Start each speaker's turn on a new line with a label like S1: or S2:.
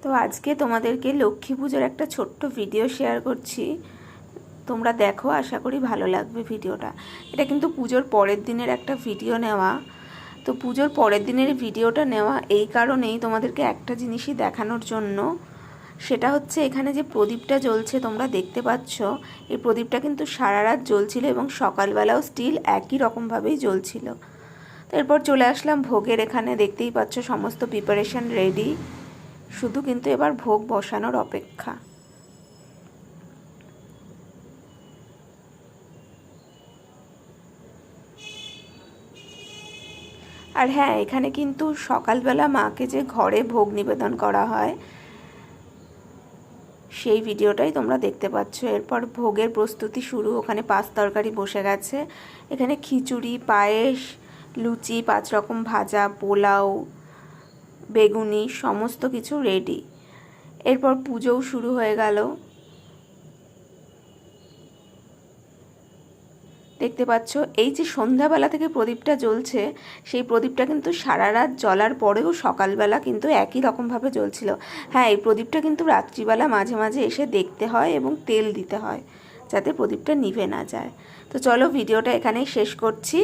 S1: তো আজকে তোমাদেরকে লক্ষ্মী পুজোর একটা ছোট্ট ভিডিও শেয়ার করছি। তোমরা দেখো, আশা করি ভালো লাগবে ভিডিওটা। এটা কিন্তু পুজোর পরের দিনের একটা ভিডিও নেওয়া। তো পুজোর পরের দিনের ভিডিওটা নেওয়া এই কারণেই, তোমাদেরকে একটা জিনিসই দেখানোর জন্য। সেটা হচ্ছে, এখানে যে প্রদীপটা জ্বলছে তোমরা দেখতে পাচ্ছ, এই প্রদীপটা কিন্তু সারা রাত জ্বলছিল এবং সকালবেলাও স্টিল একই রকমভাবেই জ্বলছিল। তো এরপর চলে আসলাম ভোগের এখানে। দেখতেই পাচ্ছ সমস্ত প্রিপারেশন রেডি, শুধু কিন্তু এবার ভোগ বসানোর অপেক্ষা। আর হ্যাঁ, এখানে কিন্তু সকালবেলা মাকে যে ঘরে ভোগ নিবেদন করা হয় সেই ভিডিওটাই তোমরা দেখতে পাচ্ছ। এরপর ভোগের প্রস্তুতি শুরু। ওখানে 5 তরকারি বসে গেছে। এখানে খিচুড়ি, পায়েস, লুচি, 5 রকম ভাজা, পোলাও, বেগুনি, সমস্ত কিছু রেডি। এরপর পুজোও শুরু হয়ে গেল। দেখতে পাচ্ছ, এই যে সন্ধ্যাবেলা থেকে প্রদীপটা জ্বলছে, সেই প্রদীপটা কিন্তু সারা রাত জ্বলার পরেও সকালবেলা কিন্তু একই রকমভাবে জ্বলছিল। হ্যাঁ, এই প্রদীপটা কিন্তু রাত্রিবেলা মাঝে মাঝে এসে দেখতে হয় এবং তেল দিতে হয়, যাতে প্রদীপটা নিভে না যায়। তো চলো, ভিডিওটা এখানেই শেষ করছি।